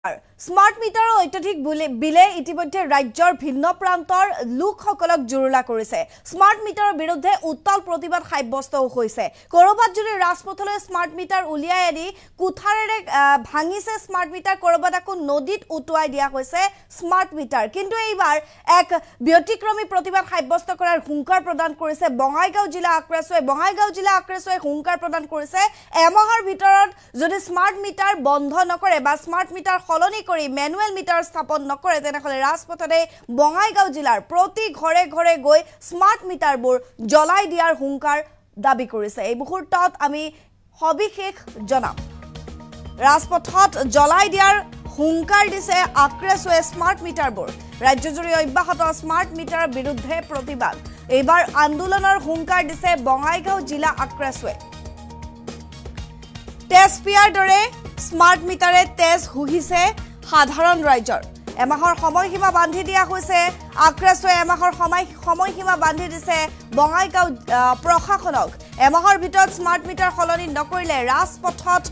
Smart মিটাৰৰ অত্যাধিক বিলে ইতিমধ্যে ৰাজ্যৰ ভিন্ন প্ৰান্তৰ লোকসকলক জুৰুলা কৰিছে। স্মাৰ্ট মিটাৰৰ বিৰুদ্ধে উত্তাল প্ৰতিবাদ সাব্যস্ত হৈছে। কৰবাত যদি ৰাজপথলৈ স্মাৰ্ট মিটাৰ উলিয়াই আনি কুঠাৰেৰে ভাঙিছে স্মাৰ্ট মিটাৰ, কৰবাত আকৌ নদীত উটুৱাই দিয়া হৈছে স্মাৰ্ট মিটাৰ। কিন্তু এইবাৰ এক ব্যতিক্ৰমী প্ৰতিবাদ সাব্যস্ত কৰাৰ হুংকাৰ প্ৰদান কৰিছে বঙাইগাঁও জিলা আক্ৰাছয়ে। বঙাইগাঁও জিলা আক্ৰাছয়ে হুংকাৰ প্ৰদান কৰিছে এমাহৰ ভিতৰত যদি স্মাৰ্ট মিটাৰ বন্ধ নকৰে বা স্মাৰ্ট মিটাৰ সলনি কৰি মেনুৱেল মিটাৰ স্থাপন নকৰে তেনেহলে ৰাজপথতে বঙাইগাঁও জিলাৰ প্ৰতি ঘৰে ঘৰে গৈ স্মাৰ্ট মিটাৰবোৰ জ্বলাই দিয়াৰ হুংকাৰ দাবী কৰিছে। এই মুহূৰ্তত আমি সবিশেষ জনাম। ৰাজপথত জ্বলাই দিয়াৰ হুংকাৰ দিছে আক্ৰাছয়ে স্মাৰ্ট মিটাৰবোৰ। ৰাজ্যজুৰি অব্যাহত স্মাৰ্ট মিটাৰৰ বিৰুদ্ধে প্ৰতিবাদ। এইবাৰ আন্দোলনৰ হুংকাৰ দিছে বঙাইগাঁও জিলা আক্ৰাছয়ে। তেজপিয়াৰ দৰে স্মাৰ্ট মিটাৰে তেজ হুহিছে সাধাৰণ ৰাইজৰ। এমাহৰ সময়সীমা বান্ধি দিয়া হৈছে। আক্ৰাছয়ে এমাহৰ সময়সীমা বান্ধি দিছে বঙাইগাঁও প্ৰশাসনক। এমাহৰ ভিতৰত স্মাৰ্ট মিটাৰ সলনি নকৰিলে ৰাজপথত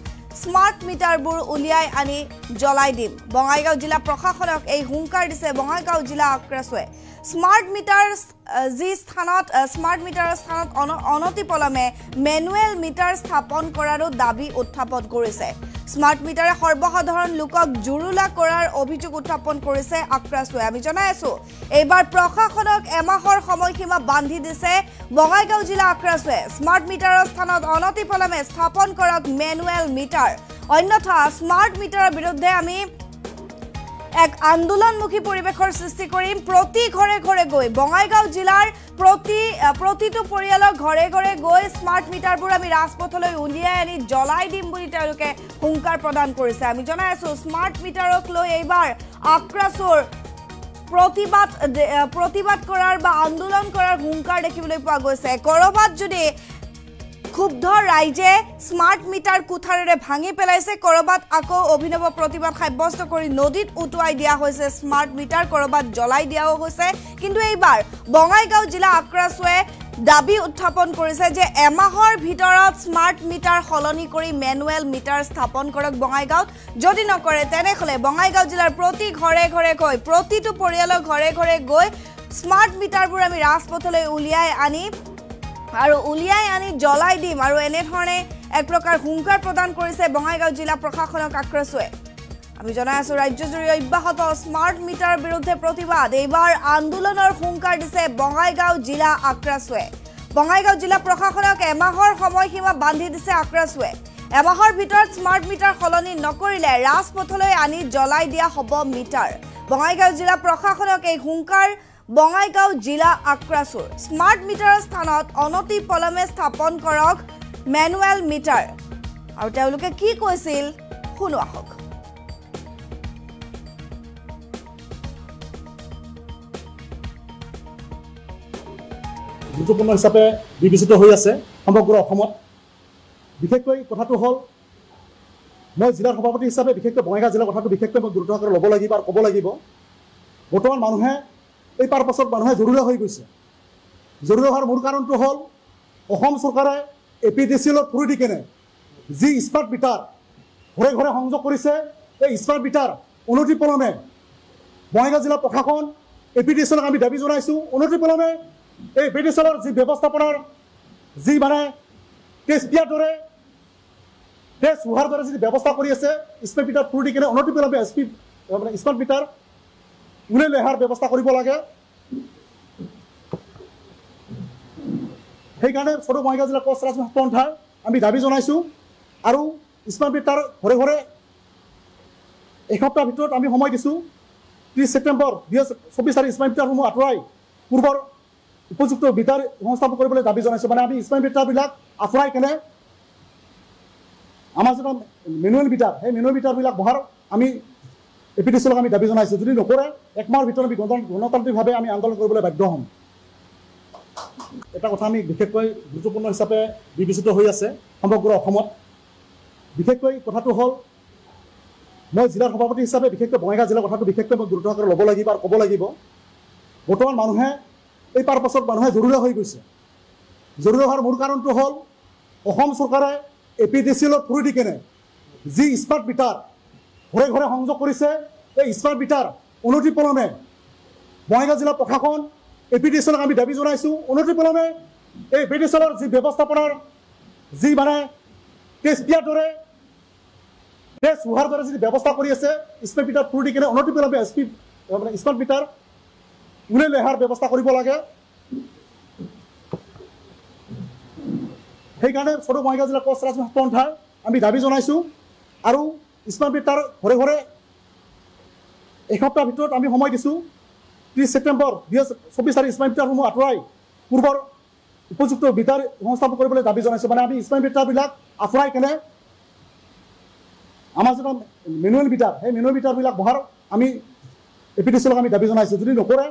স্মাৰ্ট মিটাৰবোৰ উলিয়াই আনি জ্বলাই দিম। বঙাইগাঁও জিলা প্ৰশাসনক এই হুংকাৰ দিছে বঙাইগাঁও জিলা আক্ৰাছয়ে। স্মাৰ্ট মিটাৰৰ স্থানত অনতিপলমে মেনুৱেল মিটাৰ স্থাপন কৰাৰো দাবী উত্থাপন কৰিছে। স্মাৰ্ট মিটাৰে সৰ্বসাধাৰণ লোকক জুৰুলা কৰাৰ অভিযোগ উত্থাপন কৰিছে আক্ৰাছয়ে। আমি জনাই আছো এইবাৰ প্ৰশাসনক এমাহৰ সময়সীমা বান্ধি দিছে বঙাইগাঁও জিলা আক্ৰাছয়ে। স্মাৰ্ট মিটাৰৰ স্থানত অনতিপলমে স্থাপন কৰক মেনুৱেল মিটাৰ, অন্যথা স্মাৰ্ট মিটাৰৰ বিৰুদ্ধে আমি এক আন্দোলনমুখী পৰিৱেশৰ সৃষ্টি কৰিম। প্ৰতি ঘৰে ঘৰে গৈ বঙাইগাঁও জিলাৰ প্ৰতিটো পৰিয়ালৰ ঘৰে ঘৰে গৈ স্মাৰ্ট মিটাৰবোৰ আমি ৰাজপথলৈ উলিয়াই আনি জ্বলাই দিম বুলি তেওঁলোকে হুংকাৰ প্ৰদান কৰিছে। আমি জনাই আছো স্মাৰ্ট মিটাৰক লৈ এইবাৰ আক্ৰাছৰ প্ৰতিবাদ কৰাৰ বা আন্দোলন কৰাৰ হুংকাৰ দেখিবলৈ পোৱা গৈছে। কৰবাত যদি ক্ষুব্ধ ৰাইজে স্মাৰ্ট মিটাৰ কুঠাৰেৰে ভাঙি পেলাইছে, কৰবাত আকৌ অভিনৱ প্ৰতিবাদ সাব্যস্ত কৰি নদীত উটুৱাই দিয়া হৈছে স্মাৰ্ট মিটাৰ, কৰবাত জ্বলাই দিয়াও হৈছে। কিন্তু এইবাৰ বঙাইগাঁও জিলা আক্ৰাছয়ে দাবী উত্থাপন কৰিছে যে এমাহৰ ভিতৰত স্মাৰ্ট মিটাৰ সলনি কৰি মেনুৱেল মিটাৰ স্থাপন কৰক বঙাইগাঁৱত। যদি নকৰে তেনেহলে বঙাইগাঁও জিলাৰ প্ৰতি ঘৰে ঘৰে গৈ প্ৰতিটো পৰিয়ালৰ ঘৰে ঘৰে গৈ স্মাৰ্ট মিটাৰবোৰ আমি ৰাজপথলৈ উলিয়াই আনি জ্বলাই দিম। আৰু এনেধৰণে এক প্ৰকাৰ হুংকাৰ প্ৰদান কৰিছে বঙাইগাঁও জিলা প্ৰশাসনক আক্ৰাছয়ে। আমি জনাই আছো ৰাজ্যজুৰি অব্যাহত স্মাৰ্ট মিটাৰৰ বিৰুদ্ধে প্ৰতিবাদ। এইবাৰ আন্দোলনৰ হুংকাৰ দিছে বঙাইগাঁও জিলা আক্ৰাছয়ে। বঙাইগাঁও জিলা প্ৰশাসনক এমাহৰ সময়সীমা বান্ধি দিছে আক্ৰাছয়ে। এমাহৰ ভিতৰত স্মাৰ্ট মিটাৰ সলনি নকৰিলে ৰাজপথলৈ আনি জ্বলাই দিয়া হ'ব মিটাৰ। বঙাইগাঁও জিলা প্ৰশাসনক এই হুংকাৰ বঙাইগাঁও জিলা আক্ৰাছৰ। স্মাৰ্ট মিটাৰৰ স্থানত অনতিপলমে স্থাপন কৰক মেনুৱেল মিটাৰ। আৰু তেওঁলোকে কি কৈছিল শুনো আহক। গুৰুত্বপূৰ্ণ হিচাপে বিবেচিত হৈ আছে সমগ্ৰ অসমত। বিশেষকৈ কথাটো হ'ল মই জিলাৰ সভাপতি হিচাপে বিশেষকৈ বঙাইগাঁও জিলাৰ কথাটো বিশেষকৈ মই গুৰুত্ব ল'ব লাগিব আৰু ক'ব লাগিব। বৰ্তমান মানুহে এই পাৰপাছত মানুহে জৰুৰী হৈ গৈছে। জৰুৰী হোৱাৰ মূল কাৰণটো হ'ল অসম চৰকাৰে APDCL থ্ৰু দি কেনে যি স্মাৰ্ট মিটাৰ ঘৰে ঘৰে সংযোগ কৰিছে, এই স্মাৰ্ট মিটাৰ অনতিপলমে বঙাইগাঁও জিলা প্ৰশাসন APDCLক আমি দাবী জনাইছোঁ অনতিপলমে এই APDCLৰ যি ব্যৱস্থাপনাৰ যি তেজপিয়াৰ দৰে তেজ হোৱাৰ দৰে যি ব্যৱস্থা কৰি আছে স্মাৰ্ট মিটাৰ থ্ৰু দি কেনে অনতিপলমে স্মাৰ্ট মিটাৰ উলিয়াই লৈ অহাৰ ব্যৱস্থা কৰিব লাগে। সেইকাৰণে সদৌ বঙাইগাঁও জিলা কোচ ৰাজবংশ পন্থাৰ আমি দাবী জনাইছোঁ। আৰু স্মাৰ্ট মিটাৰ ঘৰে ঘৰে এসপ্তাহৰ ভিতৰত আমি সময় দিছোঁ। 30 ছেপ্টেম্বৰ 2024 তাৰিখ স্মাৰ্ট মিটাৰসমূহ আঁতৰাই পূৰ্বৰ উপযুক্ত মিটাৰ সংস্থাপন কৰিবলৈ দাবী জনাইছোঁ। মানে আমি স্মাৰ্ট মিটাৰবিলাক আঁতৰাই কেনে আমাৰ যিটো মেনুৱেল মিটাৰ সেই মেনুৱেল মিটাৰবিলাক বহাৰ আমি APDCLক আমি দাবী জনাইছোঁ। যদি নকৰে একমাহৰ ভিতৰত আমি গণতান্ত্ৰিকভাৱে আমি আন্দোলন কৰিবলৈ বাধ্য হ'ম। এটা কথা আমি বিশেষকৈ গুৰুত্বপূৰ্ণ হিচাপে বিবেচিত হৈ আছে সমগ্ৰ অসমত। বিশেষকৈ কথাটো হ'ল মই জিলাৰ সভাপতি হিচাপে বিশেষকৈ বঙাইগাঁও জিলাৰ কথাটো বিশেষকৈ মই গুৰুত্ব ল'ব লাগিব আৰু ক'ব লাগিব। বৰ্তমান মানুহে এই পাৰপাছত মানুহে জৰুৰী হৈ গৈছে। জৰুৰী হোৱাৰ মূল কাৰণটো হ'ল অসম চৰকাৰে APDCL থ্ৰু দি কেনে যি স্মাৰ্ট মিটাৰ ঘৰে ঘৰে সংযোগ কৰিছে এই স্মাৰ্ট মিটাৰ অনতিপলমে বঙাইগাঁও জিলা প্ৰশাসন APDCLক আমি দাবী জনাইছোঁ অনতিপলমে এই APDCLৰ যি ব্যৱস্থাপনাৰ যি মানে টেষ্ট দিয়াৰ দৰে টেষ্ট হোৱাৰ দৰে যি ব্যৱস্থা কৰি আছে স্মাৰ্ট মিটাৰ ফুল দি কিনে অনতিপলমে স্মাৰ্ট মিটাৰ উলিয়াই লৈ অহাৰ ব্যৱস্থা কৰিব লাগে সেইকাৰণে সদৌ বঙাইগাঁও জিলা কোচ ৰাজমাহ পন্থাই আমি দাবী জনাইছোঁ আৰু স্মাৰ্ট মিটাৰ ঘৰে ঘৰে এসপ্তাহৰ ভিতৰত আমি সময় দিছোঁ 30 ছেপ্টেম্বৰ 2024 স্মাৰ্ট মিটাৰসমূহ আঁতৰাই পূৰ্বৰ উপযুক্ত মিটাৰ সংস্থাপন কৰিবলৈ দাবী জনাইছোঁ মানে আমি স্মাৰ্ট মিটাৰবিলাক আঁতৰাই কেনে আমাৰ যিটো মেনুৱেল মিটাৰ সেই মেনুৱেল মিটাৰবিলাক বহাৰ আমি APDCLক আমি দাবী জনাইছোঁ যদি নকৰে